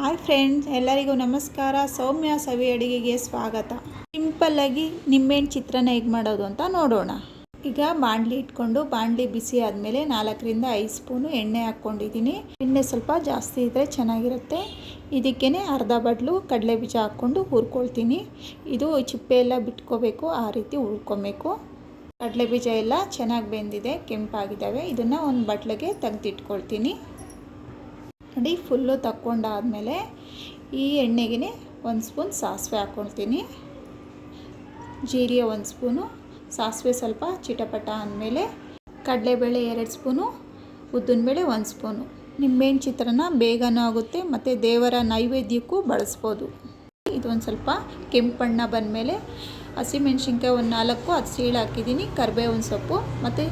Hi friends, ಎಲ್ಲರಿಗೂ ನಮಸ್ಕಾರ. ಸೌಮ್ಯ ಸವಿ ಅಡುಗೆಗೆ ಸ್ವಾಗತ. ಸಿಂಪಲ್ಲಾಗಿ ನಿಂಬೆಹಣ್ಣು ಚಿತ್ರಾನ್ನ ಹೇಗೆ ಮಾಡೋದು ಅಂತ ನೋಡೋಣ. ಈಗ ಬಾಣಲಿ ಇಟ್ಕೊಂಡು ಬಾಣಲಿ ಬಿಸಿ ಆದಮೇಲೆ 4ರಿಂದ 5 ಸ್ಪೂನು ಎಣ್ಣೆ ಹಾಕ್ಕೊಂಡಿದ್ದೀನಿ. ಎಣ್ಣೆ ಸ್ವಲ್ಪ ಜಾಸ್ತಿ ಇದ್ದರೆ ಚೆನ್ನಾಗಿರುತ್ತೆ. ಇದಕ್ಕೇ ಅರ್ಧ ಬಟ್ಲು ಕಡಲೆ ಬೀಜ ಹಾಕ್ಕೊಂಡು ಹುರ್ಕೊಳ್ತೀನಿ. ಇದು ಚಿಪ್ಪೆ ಎಲ್ಲ ಬಿಟ್ಕೋಬೇಕು, ಆ ರೀತಿ ಹುರ್ಕೊಬೇಕು. ಕಡಲೆ ಬೀಜ ಎಲ್ಲ ಚೆನ್ನಾಗಿ ಬೆಂದಿದೆ, ಕೆಂಪಾಗಿದ್ದಾವೆ. ಇದನ್ನು ಒಂದು ಬಟ್ಲಿಗೆ ತೆಗೆದಿಟ್ಕೊಳ್ತೀನಿ. ನೋಡಿ, ಫುಲ್ಲು ತಕ್ಕೊಂಡಾದಮೇಲೆ ಈ ಎಣ್ಣೆಗೆ 1 ಸ್ಪೂನ್ ಸಾಸಿವೆ ಹಾಕ್ಕೊಳ್ತೀನಿ. ಜೀರಿಗೆ 1 ಸ್ಪೂನು, ಸಾಸಿವೆ ಸ್ವಲ್ಪ ಚಿಟಪಟ ಅಂದಮೇಲೆ ಕಡಲೆಬೇಳೆ 2 ಸ್ಪೂನು, ಉದ್ದಿನಬೇಳೆ 1 ಸ್ಪೂನು. ನಿಂಬೆಹಣ್ಣು ಚಿತ್ರಾನ್ನ ಬೇಗನೂ ಆಗುತ್ತೆ ಮತ್ತು ದೇವರ ನೈವೇದ್ಯಕ್ಕೂ ಬಳಸ್ಬೋದು. ಇದೊಂದು ಸ್ವಲ್ಪ ಕೆಂಪಣ್ಣ ಬಂದಮೇಲೆ ಹಸಿಮೆಣ್ಸಿನ್ಕಾಯಿ 4 ಅದು ಸೀಳು ಹಾಕಿದ್ದೀನಿ, ಕರಿಬೇವಿನ ಸೊಪ್ಪು ಮತ್ತು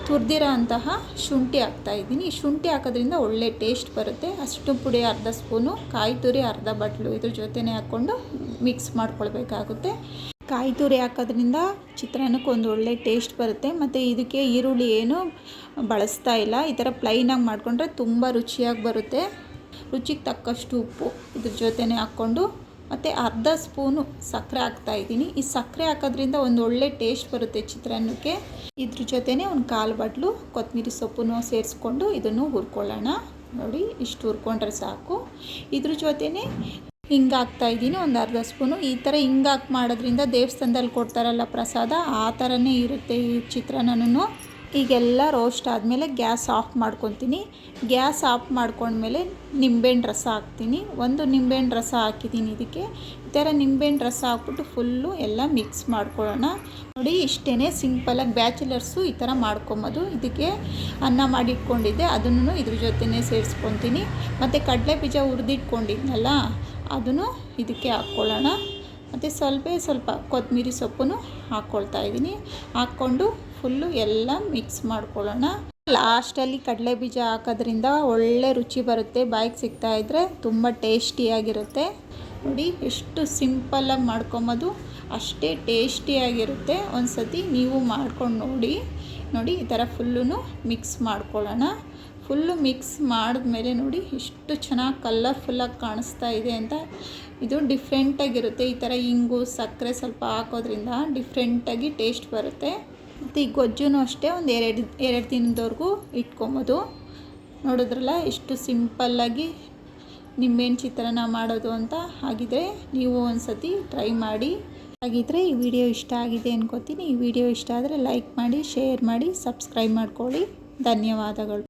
ತುರಿದಿರೋ ಅಂತಹ ಶುಂಠಿ ಹಾಕ್ತಾಯಿದ್ದೀನಿ. ಶುಂಠಿ ಹಾಕೋದ್ರಿಂದ ಒಳ್ಳೆ ಟೇಸ್ಟ್ ಬರುತ್ತೆ. ಅಷ್ಟು ಪುಡಿ ಅರ್ಧ ಸ್ಪೂನು, ಕಾಯಿ ತುರಿ ಅರ್ಧ ಬಟ್ಲು ಇದ್ರ ಜೊತೆನೇ ಹಾಕ್ಕೊಂಡು ಮಿಕ್ಸ್ ಮಾಡ್ಕೊಳ್ಬೇಕಾಗುತ್ತೆ. ಕಾಯಿ ತುರಿ ಹಾಕೋದ್ರಿಂದ ಚಿತ್ರಾನ್ನಕ್ಕೆ ಒಂದು ಒಳ್ಳೆ ಟೇಸ್ಟ್ ಬರುತ್ತೆ. ಮತ್ತು ಇದಕ್ಕೆ ಈರುಳ್ಳಿ ಏನು ಬಳಸ್ತಾ ಇಲ್ಲ. ಈ ಥರ ಪ್ಲೈನಾಗಿ ಮಾಡಿಕೊಂಡ್ರೆ ತುಂಬ ರುಚಿಯಾಗಿ ಬರುತ್ತೆ. ರುಚಿಗೆ ತಕ್ಕಷ್ಟು ಉಪ್ಪು ಇದ್ರ ಜೊತೆನೇ ಹಾಕ್ಕೊಂಡು ಮತ್ತು ಅರ್ಧ ಸ್ಪೂನು ಸಕ್ಕರೆ ಹಾಕ್ತಾಯಿದ್ದೀನಿ. ಈ ಸಕ್ಕರೆ ಹಾಕೋದ್ರಿಂದ ಒಂದು ಒಳ್ಳೆ ಟೇಸ್ಟ್ ಬರುತ್ತೆ ಚಿತ್ರಾನ್ನಕ್ಕೆ. ಇದ್ರ ಜೊತೆನೇ ಒಂದು 1/4 ಬಟ್ಲು ಕೊತ್ತಂಬರಿ ಸೊಪ್ಪನ್ನು ಸೇರಿಸ್ಕೊಂಡು ಇದನ್ನು ಹುರ್ಕೊಳ್ಳೋಣ. ನೋಡಿ, ಇಷ್ಟು ಹುರ್ಕೊಂಡ್ರೆ ಸಾಕು. ಇದ್ರ ಜೊತೆನೇ ಹಿಂಗೆ ಹಾಕ್ತಾಯಿದ್ದೀನಿ, ಒಂದು ಅರ್ಧ ಸ್ಪೂನು. ಈ ಥರ ಹಿಂಗೆ ಹಾಕಿ ಮಾಡೋದ್ರಿಂದ ದೇವಸ್ಥಾನದಲ್ಲಿ ಕೊಡ್ತಾರಲ್ಲ ಪ್ರಸಾದ, ಆ ಥರನೇ ಇರುತ್ತೆ ಈ ಚಿತ್ರಾನ್ನನೂ. ಈಗೆಲ್ಲ ರೋಸ್ಟ್ ಆದಮೇಲೆ ಗ್ಯಾಸ್ ಆಫ್ ಮಾಡ್ಕೊತೀನಿ. ಗ್ಯಾಸ್ ಆಫ್ ಮಾಡ್ಕೊಂಡ್ಮೇಲೆ ನಿಂಬೆಹಣ್ಣು ರಸ ಹಾಕ್ತೀನಿ. 1 ನಿಂಬೆಹಣ್ಣು ರಸ ಹಾಕಿದ್ದೀನಿ. ಇದಕ್ಕೆ ಈ ಥರ ನಿಂಬೆಹಣ್ಣು ರಸ ಹಾಕ್ಬಿಟ್ಟು ಫುಲ್ಲು ಎಲ್ಲ ಮಿಕ್ಸ್ ಮಾಡ್ಕೊಳ್ಳೋಣ. ನೋಡಿ, ಇಷ್ಟೇ ಸಿಂಪಲಾಗಿ ಬ್ಯಾಚುಲರ್ಸು ಈ ಥರ ಮಾಡ್ಕೊಬೋದು. ಇದಕ್ಕೆ ಅನ್ನ ಮಾಡಿಟ್ಕೊಂಡಿದ್ದೆ, ಅದನ್ನು ಇದ್ರ ಜೊತೆನೇ ಸೇರಿಸ್ಕೊತೀನಿ. ಮತ್ತು ಕಡಲೆ ಬೀಜ ಹುರಿದಿಟ್ಕೊಂಡಿದ್ನಲ್ಲ, ಅದನ್ನು ಇದಕ್ಕೆ ಹಾಕ್ಕೊಳ್ಳೋಣ. ಮತ್ತು ಸ್ವಲ್ಪ ಕೊತ್ತಂಬರಿ ಸೊಪ್ಪನ್ನು ಹಾಕ್ಕೊಳ್ತಾಯಿದ್ದೀನಿ. ಹಾಕ್ಕೊಂಡು ಫುಲ್ಲು ಎಲ್ಲ ಮಿಕ್ಸ್ ಮಾಡ್ಕೊಳ್ಳೋಣ. ಲಾಸ್ಟಲ್ಲಿ ಕಡಲೆ ಬೀಜ ಹಾಕೋದ್ರಿಂದ ಒಳ್ಳೆ ರುಚಿ ಬರುತ್ತೆ. ಬಾಯಿಗೆ ಸಿಗ್ತಾಯಿದ್ರೆ ತುಂಬ ಟೇಸ್ಟಿಯಾಗಿರುತ್ತೆ. ನೋಡಿ, ಎಷ್ಟು ಸಿಂಪಲ್ಲಾಗಿ ಮಾಡ್ಕೊಬೋದು, ಅಷ್ಟೇ ಟೇಸ್ಟಿಯಾಗಿರುತ್ತೆ. ಒಂದು ಸತಿ ನೀವು ಮಾಡ್ಕೊಂಡು ನೋಡಿ ಈ ಥರ ಫುಲ್ಲು ಮಿಕ್ಸ್ ಮಾಡ್ಕೊಳ್ಳೋಣ. ಫುಲ್ಲು ಮಿಕ್ಸ್ ಮಾಡಿದ್ಮೇಲೆ ನೋಡಿ ಎಷ್ಟು ಚೆನ್ನಾಗಿ ಕಲರ್ಫುಲ್ಲಾಗಿ ಕಾಣಿಸ್ತಾ ಇದೆ ಅಂತ. ಇದು ಡಿಫ್ರೆಂಟಾಗಿರುತ್ತೆ. ಈ ಥರ ಇಂಗು ಸಕ್ಕರೆ ಸ್ವಲ್ಪ ಹಾಕೋದ್ರಿಂದ ಡಿಫ್ರೆಂಟಾಗಿ ಟೇಸ್ಟ್ ಬರುತ್ತೆ. ಮತ್ತು ಈ ಗೊಜ್ಜೂ ಅಷ್ಟೇ ಒಂದು 2 ದಿನದವರೆಗೂ ಇಟ್ಕೊಬೋದು. ನೋಡಿದ್ರಲ್ಲ ಎಷ್ಟು ಸಿಂಪಲ್ಲಾಗಿ ನಿಂಬೆಹಣ್ಣು ಚಿತ್ರಾನ್ನ ಮಾಡೋದು ಅಂತ. ಹಾಗಿದ್ರೆ ನೀವು ಒಂದು ಸತಿ ಟ್ರೈ ಮಾಡಿ. ಹಾಗಿದ್ರೆ ಈ ವಿಡಿಯೋ ಇಷ್ಟ ಆಗಿದೆ ಅನ್ಕೋತೀನಿ. ಈ ವಿಡಿಯೋ ಇಷ್ಟ ಆದರೆ ಲೈಕ್ ಮಾಡಿ, ಶೇರ್ ಮಾಡಿ, ಸಬ್ಸ್ಕ್ರೈಬ್ ಮಾಡ್ಕೊಳ್ಳಿ. ಧನ್ಯವಾದಗಳು.